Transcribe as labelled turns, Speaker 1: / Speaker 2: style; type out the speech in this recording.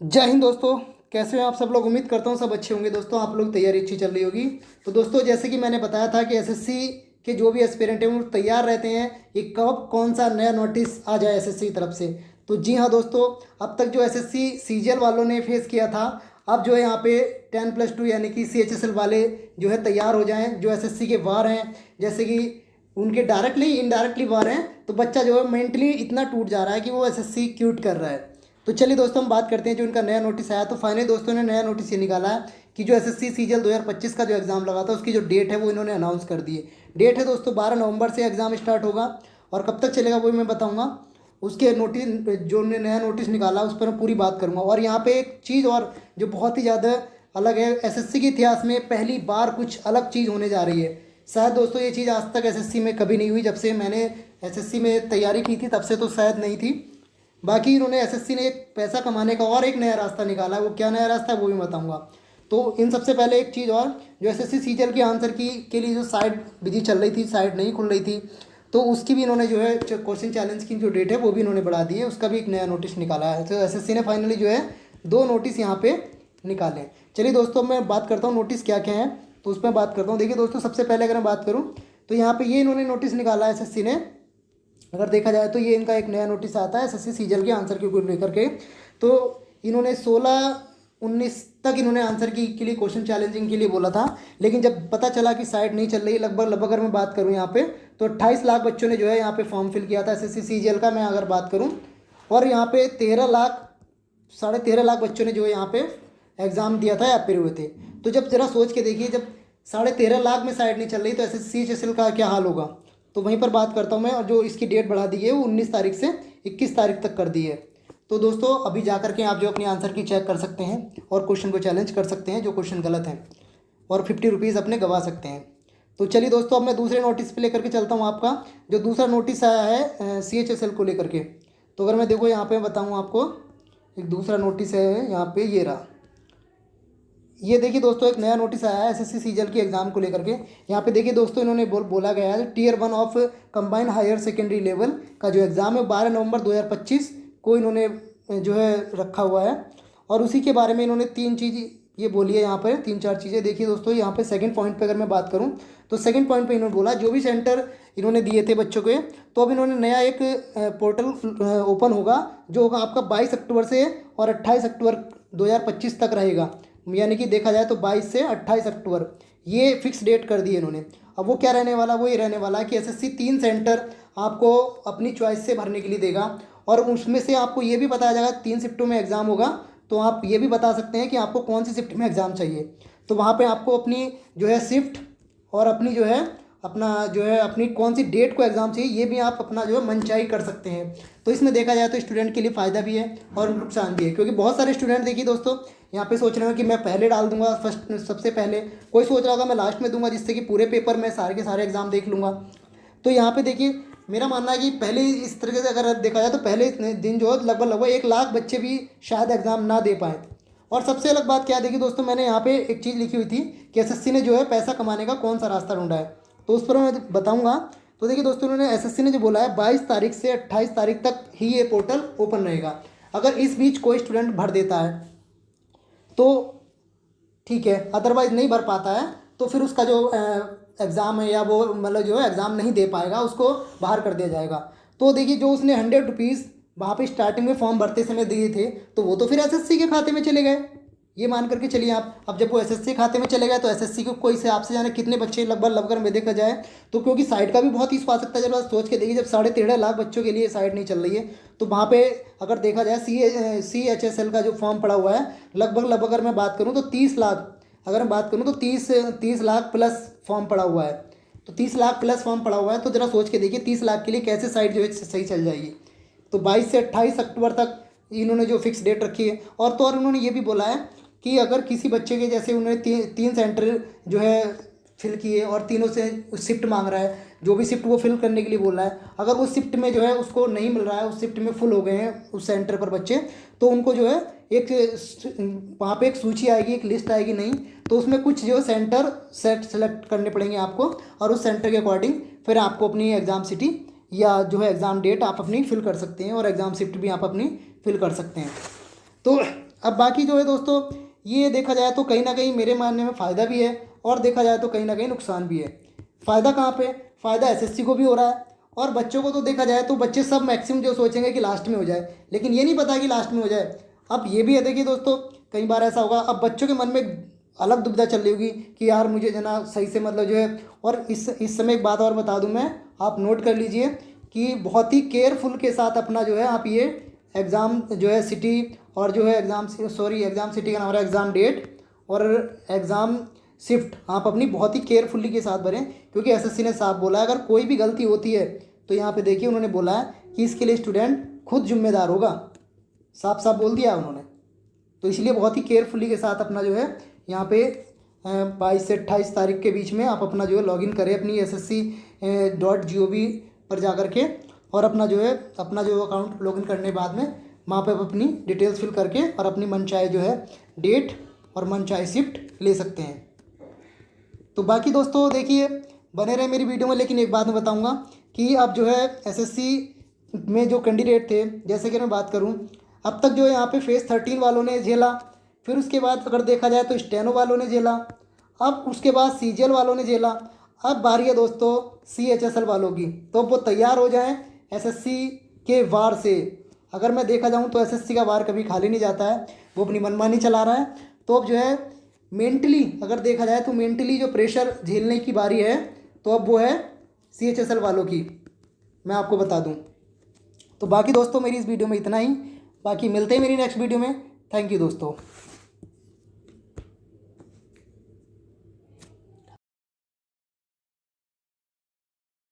Speaker 1: जय हिंद दोस्तों। कैसे हैं आप सब लोग? उम्मीद करता हूँ सब अच्छे होंगे। दोस्तों आप लोग तैयारी अच्छी चल रही होगी। तो दोस्तों जैसे कि मैंने बताया था कि एसएससी के जो भी एस्पिरेंट हैं वो तैयार रहते हैं कि कब कौन सा नया नोटिस आ जाए एसएससी की तरफ से। तो जी हाँ दोस्तों, अब तक जो एसएससी सीजीएल वालों ने फेस किया था, अब जो है यहाँ पे 10+2 यानी कि सीएचएसएल वाले जो है तैयार हो जाएं। जो एसएससी के वार हैं, जैसे कि उनके डायरेक्टली इनडायरेक्टली वार हैं, तो बच्चा जो है मेंटली इतना टूट जा रहा है कि वो एसएससी क्यूट कर रहा है। तो चलिए दोस्तों हम बात करते हैं जो इनका नया नोटिस आया। तो फाइनली दोस्तों ने नया नोटिस ये निकाला है कि जो एसएससी सीजीएल 2025 का जो एग्ज़ाम लगा था उसकी जो डेट है वो इन्होंने अनाउंस कर दी है। डेट है दोस्तों 12 नवंबर से एग्ज़ाम स्टार्ट होगा और कब तक चलेगा वो भी मैं बताऊँगा। उसके नोटिस जो उन्होंने नया नोटिस निकाला उस पर मैं पूरी बात करूँगा। और यहाँ पे एक चीज़ और जो बहुत ही ज़्यादा अलग है, एसएससी के इतिहास में पहली बार कुछ अलग चीज़ होने जा रही है। शायद दोस्तों ये चीज़ आज तक एसएससी में कभी नहीं हुई। जब से मैंने एसएससी में तैयारी की थी तब से तो शायद नहीं थी। बाकी इन्होंने एसएससी ने एक पैसा कमाने का और एक नया रास्ता निकाला है। वो क्या नया रास्ता है वो भी बताऊंगा। तो इन सबसे पहले एक चीज़ और, जो एसएससी सीजीएल की आंसर की के लिए जो साइट बिजी चल रही थी, साइट नहीं खुल रही थी, तो उसकी भी इन्होंने जो है क्वेश्चन चैलेंज की जो डेट है वो भी इन्होंने बढ़ा दी है। उसका भी एक नया नोटिस निकाला है। तो एसएससी ने फाइनली जो है दो नोटिस यहाँ पे निकाले। चलिए दोस्तों मैं बात करता हूँ नोटिस क्या क्या है, तो उस पर बात करता हूँ। देखिए दोस्तों सबसे पहले अगर मैं बात करूँ तो यहाँ पे ये इन्होंने नोटिस निकाला है एसएससी ने। अगर देखा जाए तो ये इनका एक नया नोटिस आता है एसएससी सीजीएल के आंसर की को लेकर के। तो इन्होंने 16-19 तक इन्होंने आंसर की के लिए क्वेश्चन चैलेंजिंग के लिए बोला था, लेकिन जब पता चला कि साइट नहीं चल रही, लगभग लगभग अगर मैं बात करूँ यहाँ पे तो 28 लाख बच्चों ने जो है यहाँ पे फॉर्म फिल किया था एसएससी सीजीएल का, मैं अगर बात करूँ। और यहाँ पे 13 लाख 13.5 लाख बच्चों ने जो है यहाँ पे एग्ज़ाम दिया था या अपेयर हुए थे। तो जब जरा सोच के देखिए, जब 13.5 लाख में साइट नहीं चल रही तो एसएससी सीजीएल का क्या हाल होगा। तो वहीं पर बात करता हूँ मैं। और जो इसकी डेट बढ़ा दी है वो 19 तारीख से 21 तारीख तक कर दी है। तो दोस्तों अभी जा कर के आप जो अपनी आंसर की चेक कर सकते हैं और क्वेश्चन को चैलेंज कर सकते हैं जो क्वेश्चन गलत हैं, और 50 रुपीज़ अपने गवा सकते हैं। तो चलिए दोस्तों अब मैं दूसरे नोटिस पे लेकर के चलता हूँ आपका। जो दूसरा नोटिस आया है सीएचएसएल को लेकर के, तो अगर मैं देखो यहाँ पे बताऊँ आपको, एक दूसरा नोटिस है यहाँ पे, ये रहा। ये देखिए दोस्तों एक नया नोटिस आया है एसएससी सीजीएल की एग्जाम को लेकर के। यहाँ पे देखिए दोस्तों इन्होंने बोला गया है Tier 1 of combined higher secondary level का जो एग्ज़ाम है 12 नवंबर 2025 को इन्होंने जो है रखा हुआ है। और उसी के बारे में इन्होंने तीन चीज़ ये बोली है यहाँ पर, तीन चार चीज़ें। देखिए दोस्तों यहाँ पे सेकंड पॉइंट पे अगर मैं बात करूँ तो सेकंड पॉइंट पे इन्होंने बोला जो भी सेंटर इन्होंने दिए थे बच्चों के, तो अब इन्होंने नया एक पोर्टल ओपन होगा जो होगा आपका 22 अक्टूबर से और 28 अक्टूबर 2025 तक रहेगा। यानी कि देखा जाए तो 22 से 28 अक्टूबर ये फिक्स डेट कर दी है इन्होंने। अब वो क्या रहने वाला, वो ये रहने वाला है कि एसएससी 3 सेंटर आपको अपनी चॉइस से भरने के लिए देगा। और उसमें से आपको ये भी बताया जाएगा 3 शिफ्टों में एग्ज़ाम होगा, तो आप ये भी बता सकते हैं कि आपको कौन सी शिफ्ट में एग्ज़ाम चाहिए। तो वहाँ पे आपको अपनी जो है शिफ्ट और अपनी जो है अपनी कौन सी डेट को एग्ज़ाम चाहिए, ये भी आप अपना जो है मनचाही कर सकते हैं। तो इसमें देखा जाए तो स्टूडेंट के लिए फ़ायदा भी है और नुकसान भी है, क्योंकि बहुत सारे स्टूडेंट देखिए दोस्तों यहाँ पे सोच रहे हो कि मैं पहले डाल दूंगा फर्स्ट सबसे पहले, कोई सोच रहा होगा मैं लास्ट में दूंगा जिससे कि पूरे पेपर में सारे के सारे एग्जाम देख लूँगा। तो यहाँ पे देखिए मेरा मानना है कि पहले इस तरीके से अगर देखा जाए तो पहले इतने दिन जो है लगभग लगभग 1 लाख बच्चे भी शायद एग्ज़ाम ना दे पाए। और सबसे अलग बात क्या है, देखिए दोस्तों मैंने यहाँ पे एक चीज़ लिखी हुई थी कि एसएससी ने जो है पैसा कमाने का कौन सा रास्ता ढूंढा है, तो उस पर मैं बताऊँगा। तो देखिए दोस्तों उन्होंने एसएससी ने जो बोला है 22 तारीख से 28 तारीख तक ही ये पोर्टल ओपन रहेगा। अगर इस बीच कोई स्टूडेंट भर देता है तो ठीक है, अदरवाइज नहीं भर पाता है तो फिर उसका जो एग्ज़ाम है या वो मतलब जो है एग्ज़ाम नहीं दे पाएगा, उसको बाहर कर दिया जाएगा। तो देखिए जो उसने 100 रुपीज़ वहाँ पे स्टार्टिंग में फॉर्म भरते समय दिए थे तो वो तो फिर एसएससी के खाते में चले गए। ये मान करके चलिए आप, अब जब वो एसएससी खाते में चले गए तो एसएससी को कोई से आपसे जाने कितने बच्चे लगभग लगभग में देखा जाए तो, क्योंकि साइट का भी बहुत इशू आ सकता है। जब आप सोच के देखिए जब 13.5 लाख बच्चों के लिए साइट नहीं चल रही है तो वहाँ पे अगर देखा जाए CHSL का जो फॉर्म पड़ा हुआ है लगभग लगभग अगर मैं बात करूँ तो 30 लाख, अगर मैं बात करूँ तो 30 लाख प्लस फॉर्म पड़ा हुआ है। तो 30 लाख प्लस फॉर्म पड़ा हुआ है, तो ज़रा सोच के देखिए 30 लाख के लिए कैसे साइट जो है सही चल जाएगी। तो 22 से 28 अक्टूबर तक इन्होंने जो फिक्स डेट रखी है। और तो और उन्होंने ये भी बोला है कि अगर किसी बच्चे के जैसे उन्होंने तीन सेंटर जो है फिल किए और तीनों से शिफ्ट मांग रहा है, जो भी शिफ्ट वो फिल करने के लिए बोल रहा है, अगर उस शिफ्ट में जो है उसको नहीं मिल रहा है, उस शिफ्ट में फुल हो गए हैं उस सेंटर पर बच्चे, तो उनको जो है एक वहाँ पे एक सूची आएगी, एक लिस्ट आएगी नहीं, तो उसमें कुछ जो सेंटर सेलेक्ट करने पड़ेंगे आपको और उस सेंटर के अकॉर्डिंग फिर आपको अपनी एग्ज़ाम सिटी या जो है एग्ज़ाम डेट आप अपनी फिल कर सकते हैं और एग्ज़ाम शिफ्ट भी आप अपनी फिल कर सकते हैं। तो अब बाकी जो है दोस्तों, ये देखा जाए तो कहीं ना कहीं मेरे मानने में फ़ायदा भी है और देखा जाए तो कहीं ना कहीं नुकसान भी है। फ़ायदा कहाँ पे? फ़ायदा एसएससी को भी हो रहा है और बच्चों को तो देखा जाए तो बच्चे सब मैक्सिमम जो सोचेंगे कि लास्ट में हो जाए, लेकिन ये नहीं पता कि लास्ट में हो जाए। अब ये भी है, देखिए दोस्तों, कई बार ऐसा होगा, अब बच्चों के मन में अलग दुविधा चल रही होगी कि यार मुझे जो है ना सही से मतलब जो है, और इस समय एक बात और बता दूं मैं, आप नोट कर लीजिए कि बहुत ही केयरफुल के साथ अपना जो है आप ये एग्ज़ाम जो है सिटी, और जो है एग्ज़ाम, सॉरी एग्ज़ाम सिटी का नाम है एग्ज़ाम डेट और एग्ज़ाम शिफ्ट, आप अपनी बहुत ही केयरफुली के साथ भरें, क्योंकि एसएससी ने साफ बोला है अगर कोई भी गलती होती है तो यहाँ पे देखिए उन्होंने बोला है कि इसके लिए स्टूडेंट खुद जिम्मेदार होगा, साफ साफ बोल दिया उन्होंने। तो इसलिए बहुत ही केयरफुली के साथ अपना जो है यहाँ पे 22 से 28 तारीख के बीच में आप अपना जो है लॉगिन करें अपनी SSC.gov पर जा कर के, और अपना जो है अपना जो अकाउंट लॉगिन करने के बाद में वहाँ पे आप अपनी डिटेल्स फिल करके और अपनी मनचाहे जो है डेट और मनचाहे शिफ्ट ले सकते हैं। तो बाकी दोस्तों देखिए, बने रहे मेरी वीडियो में, लेकिन एक बात मैं बताऊंगा कि अब जो है एसएससी में जो कैंडिडेट थे, जैसे कि मैं बात करूं, अब तक जो है यहाँ पे फेज़ 13 वालों ने झेला, फिर उसके बाद अगर देखा जाए तो स्टेनो वालों ने झेला, अब उसके बाद सीजीएल वालों ने झेला, अब बारी है दोस्तों सीएचएसएल वालों की। तो वो तैयार हो जाएं एसएससी के वार से। अगर मैं देखा जाऊँ तो एसएससी का वार कभी खाली नहीं जाता है, वो अपनी मनमानी चला रहा है। तो अब जो है मेंटली अगर देखा जाए तो मेंटली जो प्रेशर झेलने की बारी है, तो अब वो है सीएचएसएल वालों की, मैं आपको बता दूं। तो बाकी दोस्तों मेरी इस वीडियो में इतना ही, बाकी मिलते हैं मेरी नेक्स्ट वीडियो में। थैंक यू दोस्तों।